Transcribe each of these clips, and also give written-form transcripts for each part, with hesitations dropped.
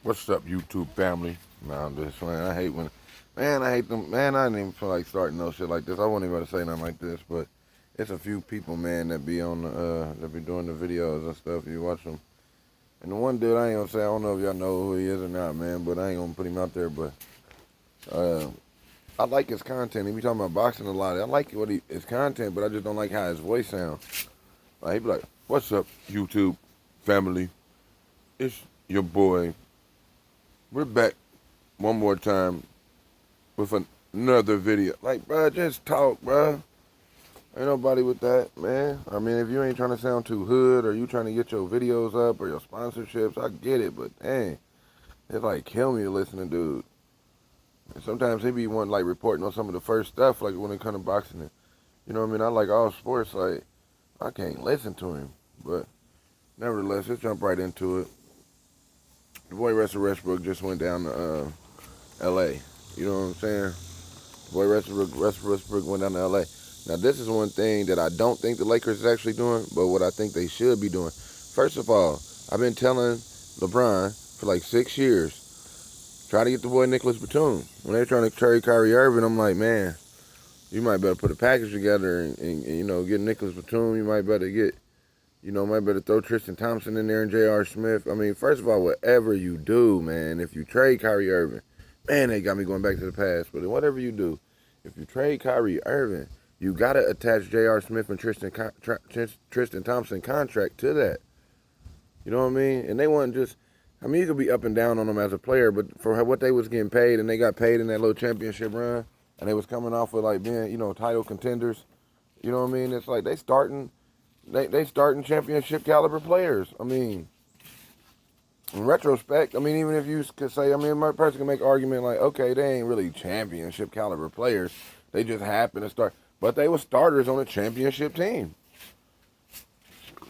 What's up, YouTube family? Nah, I'm just playing. I hate when, man, I hate them. Man, I didn't even feel like starting no shit like this. I wasn't even about to say nothing like this, but it's a few people, man, that be on the, that be doing the videos and stuff. You watch them. And the one dude, I ain't gonna say, I don't know if y'all know who he is or not, man, but I ain't gonna put him out there, but I like his content. He be talking about boxing a lot. I like his content, but I just don't like how his voice sounds. Like, he be like, what's up, YouTube family? It's your boy. We're back one more time with another video. Like, bro, just talk, bro. Ain't nobody with that, man. I mean, if you ain't trying to sound too hood or you trying to get your videos up or your sponsorships, I get it, but dang, it's like kill me to listen to dude. And sometimes he be wanting like reporting on some of the first stuff, like when it comes to boxing. And, you know what I mean? I like all sports, like I can't listen to him, but nevertheless, let's jump right into it. The boy Russell Westbrook just went down to L.A. You know what I'm saying? The boy Russell Westbrook went down to L.A. Now, this is one thing that I don't think the Lakers is actually doing, but what I think they should be doing. First of all, I've been telling LeBron for like 6 years, try to get the boy Nicholas Batum. When they're trying to trade Kyrie Irving, I'm like, man, you might better put a package together and you know, get Nicholas Batum. You might better get, you know, might better throw Tristan Thompson in there and J.R. Smith. I mean, first of all, whatever you do, man, if you trade Kyrie Irving, man, they got me going back to the past, but whatever you do, if you trade Kyrie Irving, you got to attach J.R. Smith and Tristan Thompson contract to that. You know what I mean? And they wasn't just, I mean, you could be up and down on them as a player, but for what they was getting paid, and they got paid in that little championship run, and they was coming off of like being, you know, title contenders, you know what I mean? It's like they starting championship caliber players. I mean, in retrospect, I mean, even if you could say, I mean, my person can make an argument like, okay, they ain't really championship caliber players. They just happen to start. But they were starters on a championship team.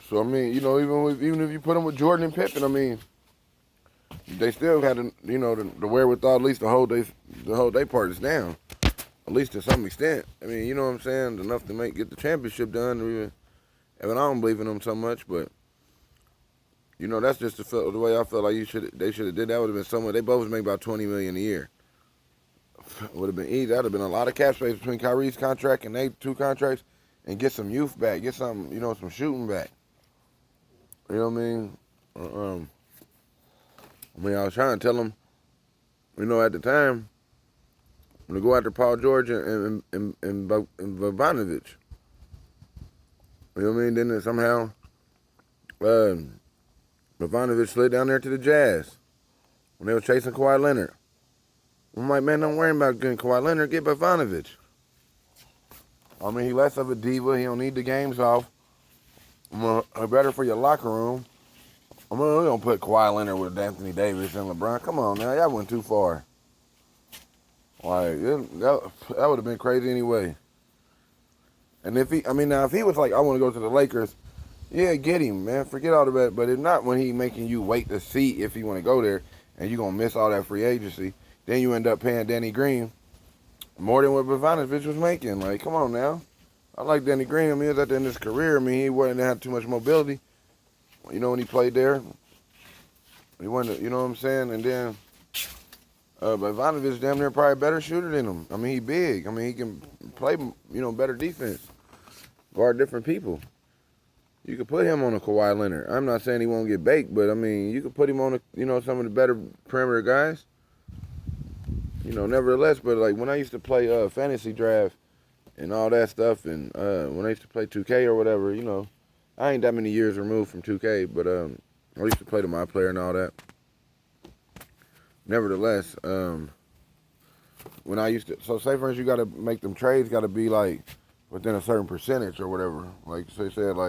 So, I mean, you know, even if you put them with Jordan and Pippen, I mean, they still had, you know, the wherewithal at least to hold their parties down. At least to some extent. I mean, you know what I'm saying? Enough to get the championship done. Even, I don't believe in them so much, but you know, that's just the way I felt like they should have did. That would have been somewhere. They both was making about $20 million a year. Would have been easy. That would have been a lot of cap space between Kyrie's contract and they two contracts, and get some youth back, get some, you know, some shooting back. You know what I mean? I was trying to tell them, you know, at the time, to go after Paul George and Bogdanovich. You know what I mean? Then somehow, Bogdanovich slid down there to the Jazz when they were chasing Kawhi Leonard. I'm like, man, don't worry about getting Kawhi Leonard. Get Bogdanovich. I mean, he less of a diva. He don't need the games off. Better for your locker room. I mean, we don't put Kawhi Leonard with Anthony Davis and LeBron. Come on now, y'all went too far. Like, that would have been crazy anyway. And if he was like, I want to go to the Lakers, yeah, get him, man. Forget all of that. But if not, when he making you wait to see if he want to go there, and you gonna miss all that free agency, then you end up paying Danny Green more than what Bogdanovich was making. Like, come on now. I like Danny Green. I mean, he was at the end of his career. I mean, he wasn't have too much mobility. You know, when he played there, he wasn't. You know what I'm saying? And then Bogdanovich damn near probably a better shooter than him. I mean, he big. I mean, he can play, you know, better defense, guard different people. You could put him on a Kawhi Leonard. I'm not saying he won't get baked, but I mean, you could put him on you know, some of the better perimeter guys. You know, nevertheless, but like when I used to play fantasy draft and all that stuff, and when I used to play 2K or whatever, you know, I ain't that many years removed from 2K, but I used to play to my player and all that. Nevertheless, when I used to, so say for instance, you got to make them trades, got to be like within a certain percentage or whatever. Like, so they said like,